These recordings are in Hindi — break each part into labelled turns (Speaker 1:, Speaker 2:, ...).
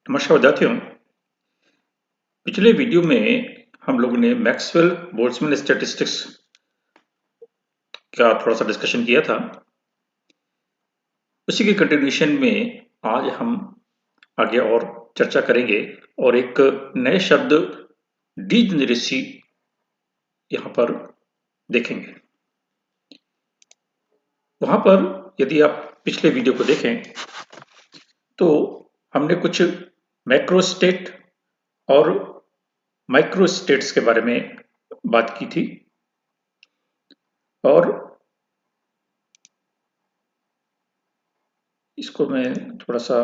Speaker 1: नमस्कार विद्यार्थियों। पिछले वीडियो में हम लोगों ने मैक्सवेल बोल्ट्जमैन स्टैटिस्टिक्स का थोड़ा सा डिस्कशन किया था। उसी के कंटिन्यूशन में आज हम आगे और चर्चा करेंगे और एक नए शब्द डीजेनेरेसी यहाँ पर देखेंगे। वहां पर यदि आप पिछले वीडियो को देखें तो हमने कुछ मैक्रोस्टेट और माइक्रोस्टेट्स के बारे में बात की थी और इसको मैं थोड़ा सा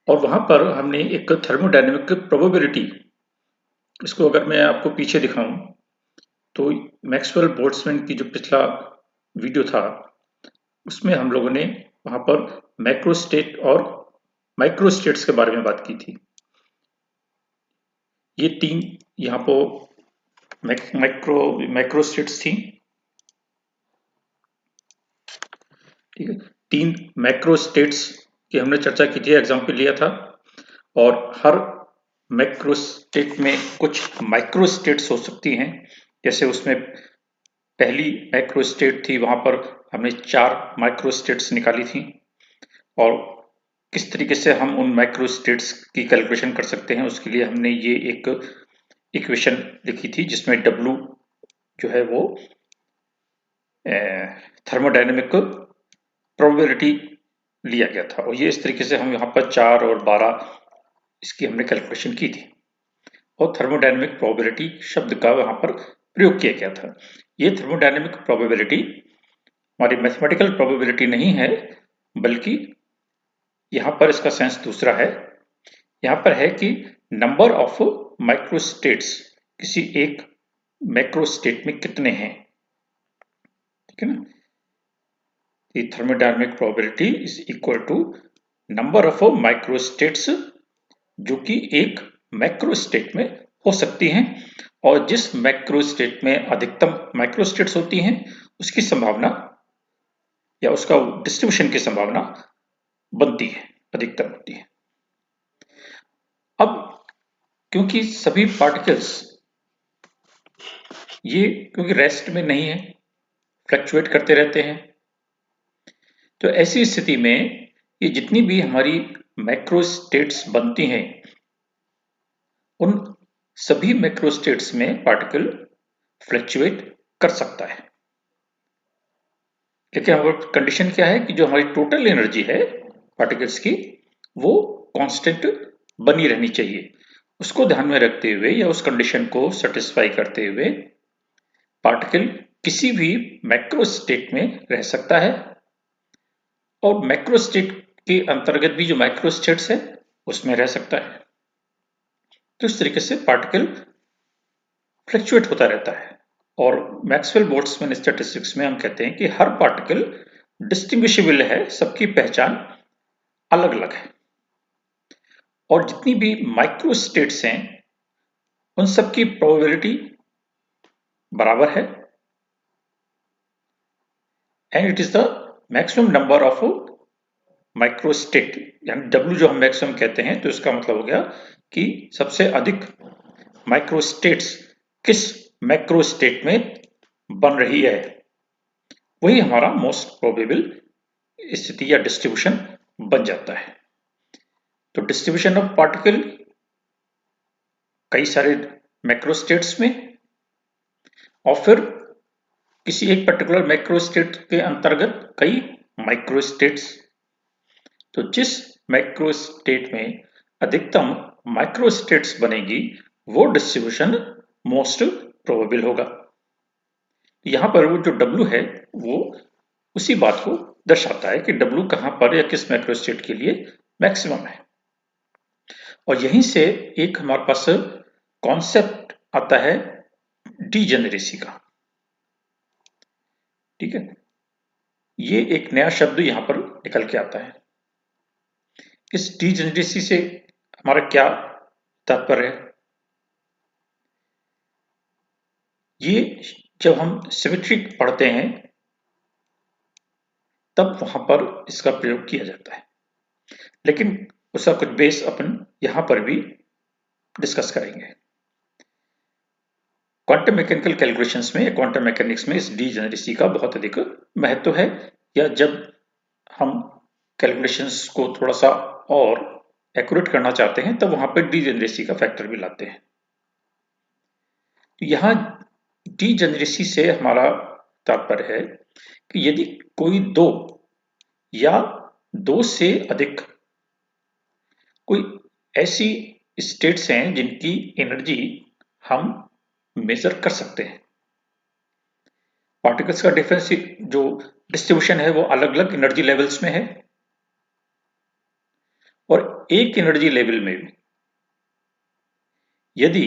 Speaker 1: और वहां पर हमने एक थर्मोडायनेमिक प्रोबेबिलिटी, इसको अगर मैं आपको पीछे दिखाऊं तो मैक्सवेल बोल्ट्जमैन की जो पिछला वीडियो था उसमें हम लोगों ने वहां पर मैक्रोस्टेट और माइक्रोस्टेट्स के बारे में बात की थी। ये तीन यहाँ पर मैक्रोस्टेट्स थी। ठीक है, तीन मैक्रोस्टेट्स की हमने चर्चा की थी, एग्जाम्पल लिया था और हर मैक्रोस्टेट में कुछ माइक्रोस्टेट्स हो सकती हैं। जैसे उसमें पहली मैक्रोस्टेट थी, वहां पर हमने 4 माइक्रोस्टेट्स निकाली थी और किस तरीके से हम उन माइक्रोस्टेट्स की कैलकुलेशन कर सकते हैं उसके लिए हमने ये एक इक्वेशन लिखी थी जिसमें W जो है वो थर्मोडायनेमिक प्रोबेबिलिटी लिया गया था और ये इस तरीके से हम यहाँ पर 4 और 12 इसकी हमने कैलकुलेशन की थी और थर्मोडायनेमिक प्रोबेबिलिटी शब्द का वहां पर प्रयोग किया गया था। ये थर्मोडायनेमिक प्रोबेबिलिटी हमारी मैथमेटिकल प्रोबेबिलिटी नहीं है, बल्कि यहाँ पर इसका सेंस दूसरा है। यहाँ पर है कि नंबर ऑफ माइक्रोस्टेट्स किसी एक मैक्रोस्टेट में कितने हैं। ठीक है ना, thermodynamic probability is equal to number of microstates जो कि एक मैक्रोस्टेट में हो सकती हैं और जिस मैक्रोस्टेट में अधिकतम माइक्रोस्टेट्स होती हैं उसकी संभावना या उसका डिस्ट्रीब्यूशन की संभावना बनती है, अधिकतम होती है। अब क्योंकि सभी पार्टिकल्स ये क्योंकि रेस्ट में नहीं है, फ्लक्चुएट करते रहते हैं, तो ऐसी स्थिति में ये जितनी भी हमारी मैक्रोस्टेट्स बनती हैं उन सभी मैक्रोस्टेट्स में पार्टिकल फ्लक्चुएट कर सकता है। लेकिन हमारी कंडीशन क्या है कि जो हमारी टोटल एनर्जी है पार्टिकल्स की वो कांस्टेंट बनी रहनी चाहिए। उसको ध्यान में रखते हुए या उस कंडीशन को सेटिस्फाई करते हुए पार्टिकल किसी भी मैक्रोस्टेट में रह सकता है और मैक्रोस्टेट के अंतर्गत भी जो माइक्रोस्टेट्स है उसमें रह सकता है। तो इस तरीके से पार्टिकल फ्लक्चुएट होता रहता है और मैक्सवेल बोल्ट्जमैन स्टैटिस्टिक्स में हम कहते हैं कि हर पार्टिकल डिस्टिंग्विशेबल है, सबकी पहचान अलग अलग है और जितनी भी माइक्रोस्टेट्स हैं उन सबकी प्रोबेबिलिटी बराबर है and it is the maximum number of microstate, यानी W जो हम मैक्सिमम कहते हैं तो इसका मतलब हो गया कि सबसे अधिक माइक्रोस्टेट्स किस मैक्रोस्टेट में बन रही है, वही हमारा मोस्ट प्रोबेबल स्थिति या डिस्ट्रीब्यूशन बन जाता है। तो डिस्ट्रीब्यूशन ऑफ पार्टिकल कई सारे मैक्रोस्टेट्स में और फिर किसी एक पर्टिकुलर मैक्रोस्टेट के अंतर्गत कई माइक्रोस्टेट्स। तो जिस मैक्रोस्टेट में अधिकतम माइक्रोस्टेट्स बनेगी वो डिस्ट्रीब्यूशन मोस्ट प्रोबेबल होगा। यहाँ पर वो जो W है वो उसी बात को दर्शाता है कि W कहाँ पर या किस मैक्रोस्टेट के लिए मैक्सिमम है। और यहीं से एक हमारे पास कॉन्सेप्ट आता है डीजेनेरेसी का। ठीक है, ये एक नया शब्द यहाँ पर निकल के आता है। इस डीजेनेरेसी से हमारा क्या तात्पर्य है? ये जब हम सिमेट्री पढ़ते हैं तब वहां पर इसका प्रयोग किया जाता है, लेकिन उसका कुछ बेस अपन यहां पर भी डिस्कस करेंगे। क्वांटम मैकेनिकल कैलकुलेशंस में, क्वांटम मैकेनिक्स में इस डीजेनरेसी का बहुत अधिक महत्व है, या जब हम कैलकुलेशंस को थोड़ा सा और एक्यूरेट करना चाहते हैं तब वहां पर डीजेनरेसी का फैक्टर भी लाते हैं। तो यहाँ डीजेनरेसी से हमारा तात्पर्य है कि यदि कोई दो या दो से अधिक कोई ऐसी स्टेट्स हैं जिनकी एनर्जी हम मेजर कर सकते हैं। पार्टिकल्स का डिफरेंस जो डिस्ट्रीब्यूशन है वो अलग अलग एनर्जी लेवल्स में है, और एक एनर्जी लेवल में भी यदि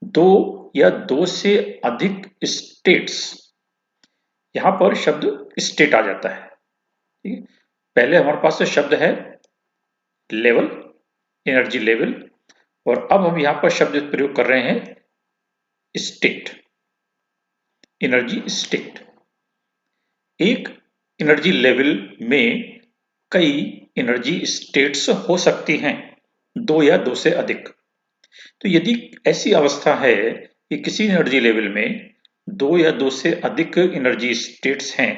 Speaker 1: दो या दो से अधिक स्टेट्स, यहां पर शब्द स्टेट आ जाता है, ठीक है। पहले हमारे पास शब्द है लेवल, एनर्जी लेवल, और अब हम यहां पर शब्द प्रयोग कर रहे हैं स्टेट, एनर्जी स्टेट। एक एनर्जी लेवल में कई एनर्जी स्टेट्स हो सकती हैं, दो या दो से अधिक। तो यदि ऐसी अवस्था है कि किसी एनर्जी लेवल में दो या दो से अधिक एनर्जी स्टेट्स हैं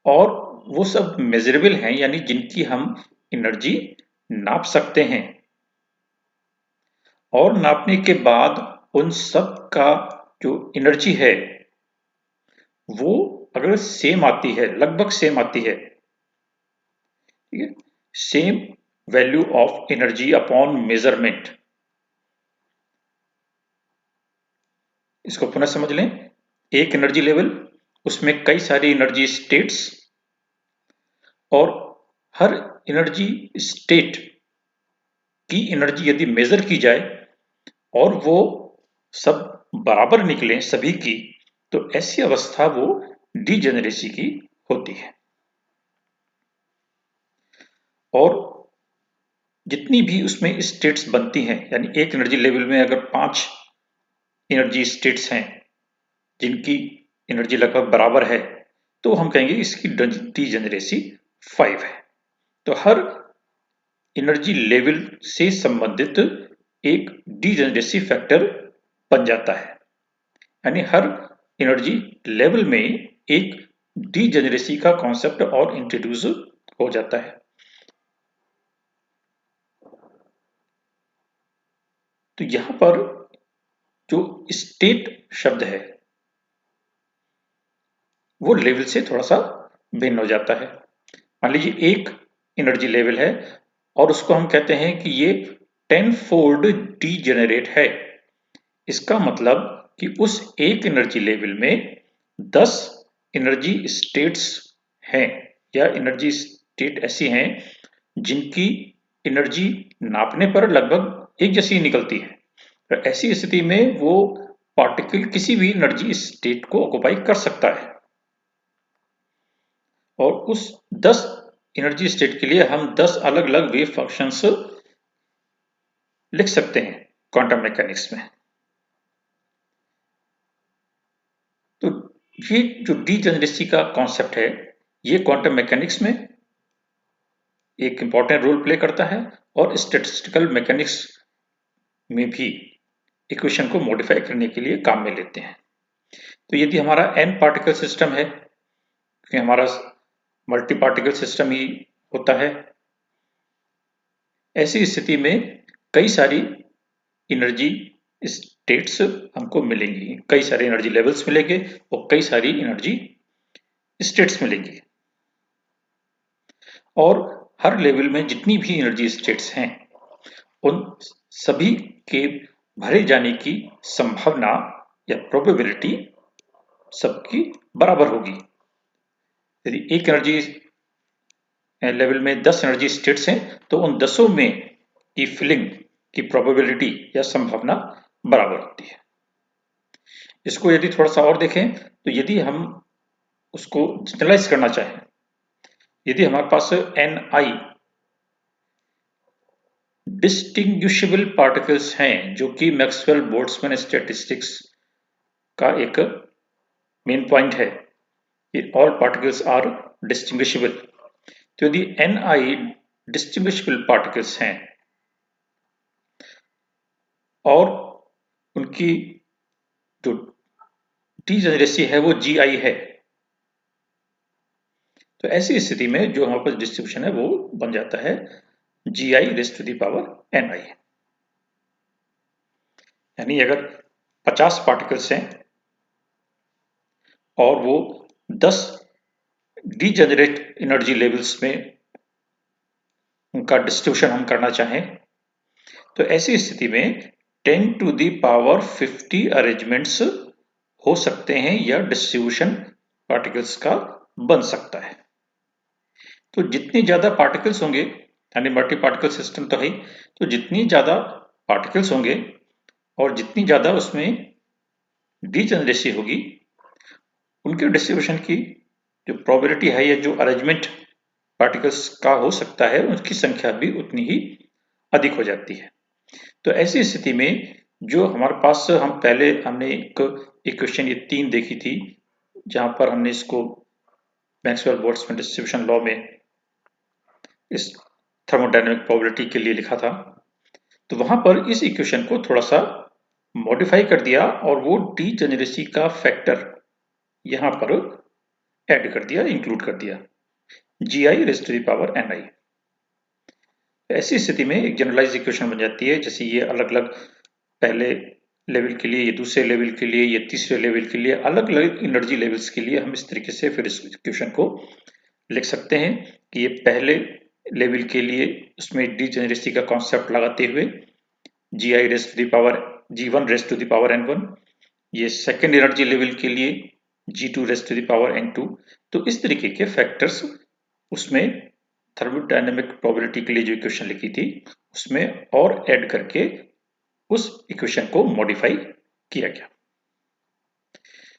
Speaker 1: और वो सब मेजरेबल हैं, यानी जिनकी हम एनर्जी नाप सकते हैं, और नापने के बाद उन सब का जो एनर्जी है वो अगर सेम आती है, लगभग सेम आती है, ठीक है, same value of energy upon measurement. इसको पुनः समझ लें, एक एनर्जी लेवल, उसमें कई सारी एनर्जी स्टेट्स, और हर एनर्जी स्टेट की एनर्जी यदि मेजर की जाए और वो सब बराबर निकले सभी की, तो ऐसी अवस्था वो डीजेनरेसी की होती है। और जितनी भी उसमें स्टेट्स बनती हैं, यानी एक एनर्जी लेवल में अगर 5 एनर्जी स्टेट्स हैं जिनकी एनर्जी लगभग बराबर है, तो हम कहेंगे इसकी डीजेनरेसी 5 है। तो हर एनर्जी लेवल से संबंधित एक डीजेनरेसी फैक्टर बन जाता है, यानी हर एनर्जी लेवल में एक डीजेनरेसी का कॉन्सेप्ट और इंट्रोड्यूस हो जाता है। तो यहां पर जो स्टेट शब्द है वो लेवल से थोड़ा सा भिन्न हो जाता है। मान लीजिए एक एनर्जी लेवल है और उसको हम कहते हैं कि ये 10 फोल्ड डीजेनरेट है। इसका मतलब कि उस एक एनर्जी लेवल में 10 एनर्जी स्टेट्स हैं, या एनर्जी स्टेट ऐसी हैं जिनकी एनर्जी नापने पर लगभग एक जैसी निकलती है। तो ऐसी स्थिति में वो पार्टिकल किसी भी एनर्जी स्टेट को ऑक्युपाई कर सकता है, और उस 10 एनर्जी स्टेट के लिए हम 10 अलग अलग वेव फंक्शंस लिख सकते हैं क्वांटम मैकेनिक्स में। तो ये जो डीजेनरेसी का कॉन्सेप्ट है, ये क्वांटम मैकेनिक्स में एक इंपॉर्टेंट रोल प्ले करता है, और स्टैटिस्टिकल मैकेनिक्स में भी इक्वेशन को मॉडिफाई करने के लिए काम में लेते हैं। तो यदि हमारा n पार्टिकल सिस्टम है, क्योंकि हमारा मल्टी पार्टिकल सिस्टम ही होता है, ऐसी स्थिति में कई सारी एनर्जी स्टेट्स हमको मिलेंगी, कई सारे एनर्जी लेवल्स मिलेंगे और कई सारी एनर्जी स्टेट्स मिलेंगी, और हर लेवल में जितनी भी एनर्जी स्टेट्स हैं उन सभी के भरे जाने की संभावना या प्रोबेबिलिटी सबकी बराबर होगी। यदि एक एनर्जी लेवल में 10 एनर्जी स्टेट्स हैं तो उन 10 में की फिलिंग की प्रोबेबिलिटी या संभावना बराबर होती है। इसको यदि थोड़ा सा और देखें, तो यदि हम उसको जनरलाइज करना चाहें, यदि हमारे पास Ni डिस्टिंग्विशेबल पार्टिकल्स हैं, जो कि मैक्सवेल बोल्ट्जमैन स्टैटिस्टिक्स का एक मेन पॉइंट है कि ऑल पार्टिकल्स आर डिस्टिंग्विशेबल। तो यदि Ni डिस्टिंग्विशेबल पार्टिकल्स हैं और उनकी जो डीजेनरेसी है वो GI है, तो ऐसी स्थिति में जो हमारे पास डिस्ट्रीब्यूशन है वो बन जाता है GI raise to the power NI। यानी अगर 50 पार्टिकल्स हैं और वो 10 डीजेनरेट एनर्जी लेवल्स में उनका डिस्ट्रीब्यूशन हम करना चाहें, तो ऐसी स्थिति में 10 टू द पावर 50 अरेंजमेंट्स हो सकते हैं या डिस्ट्रीब्यूशन पार्टिकल्स का बन सकता है। तो जितनी ज्यादा पार्टिकल्स होंगे, यानी मल्टी पार्टिकल सिस्टम तो है, तो जितनी ज्यादा पार्टिकल्स होंगे और जितनी ज्यादा उसमें डीजेनरेसी होगी, उनके डिस्ट्रीब्यूशन की जो प्रोबेबिलिटी है या जो अरेंजमेंट पार्टिकल्स का हो सकता है, उसकी संख्या भी उतनी ही अधिक हो जाती है। तो ऐसी स्थिति में जो हमारे पास हमने एक इक्वेशन ये 3 देखी थी, जहां पर हमने इसको मैक्सवेल बोल्ट्जमैन डिस्ट्रीब्यूशन लॉ में इस थर्मोडायनेमिक प्रोबेबिलिटी के लिए लिखा था, तो वहां पर इस इक्वेशन को थोड़ा सा मॉडिफाई कर दिया और वो डीजेनरेसी का फैक्टर यहां पर ऐड कर दिया, इंक्लूड कर दिया, GI raise to the power NI। ऐसी स्थिति में एक जनरलाइज इक्वेशन बन जाती है, जैसे ये अलग अलग पहले लेवल के लिए, ये दूसरे लेवल के लिए, ये तीसरे लेवल के लिए, अलग अलग एनर्जी लेवल्स के लिए हम इस तरीके से फिर इस इक्वेशन को लिख सकते हैं कि ये पहले लेवल के लिए उसमें डीजेनरेसी का कॉन्सेप्ट लगाते हुए GI raise to the power G1 raise to the power N1, ये सेकेंड एनर्जी लेवल के लिए G2 rays to the power N2। तो इस तरीके के फैक्टर्स उसमें थर्मोडायनेमिक प्रोबेबिलिटी के लिए जो इक्वेशन लिखी थी उसमें और ऐड करके उस इक्वेशन को मॉडिफाई किया गया।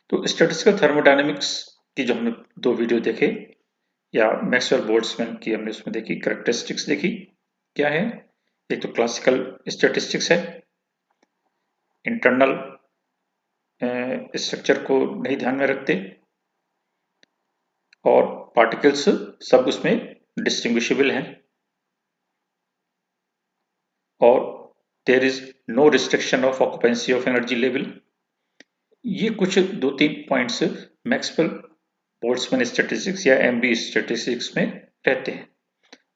Speaker 1: तो स्टैटिस्टिकल थर्मोडायनेमिक्स की जो हमने 2 वीडियो देखे, या मैक्सवेल बोल्ट्जमैन की हमने उसमें देखी, कैरेक्टरिस्टिक्स देखी क्या है। एक तो क्लासिकल स्टैटिस्टिक्स है, इंटरनल स्ट्रक्चर को नहीं ध्यान में रखते और पार्टिकल्स सब उसमें डिस्टिंग्विशेबल हैं और there is no restriction of occupancy of energy level. ये कुछ 2-3 पॉइंट्स मैक्सवेल बोल्ट्जमैन स्टैटिस्टिक्स या MB स्टैटिस्टिक्स में रहते हैं,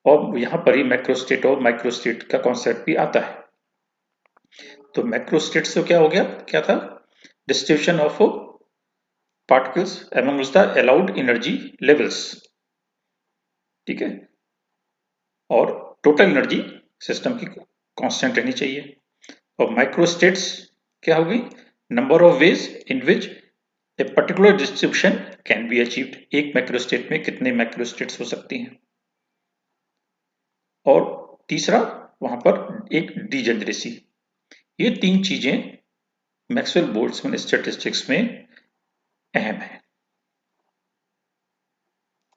Speaker 1: और यहाँ पर ही मैक्रोस्टेट और माइक्रोस्टेट का कॉन्सेप्ट भी आता है। तो मैक्रोस्टेट से क्या हो गया, क्या था, distribution of particles among the allowed energy levels, ठीक है, और टोटल एनर्जी सिस्टम की कांस्टेंट रहनी चाहिए। और माइक्रोस्टेट्स क्या होगी, number of ways in which a particular distribution can be achieved. एक मैक्रोस्टेट में कितने मैक्रोस्टेट्स हो सकती हैं। और तीसरा वहां पर एक डीजेनरेसी। ये 3 चीजें मैक्सवेल बोल्ट्जमैन स्टैटिस्टिक्स में अहम है।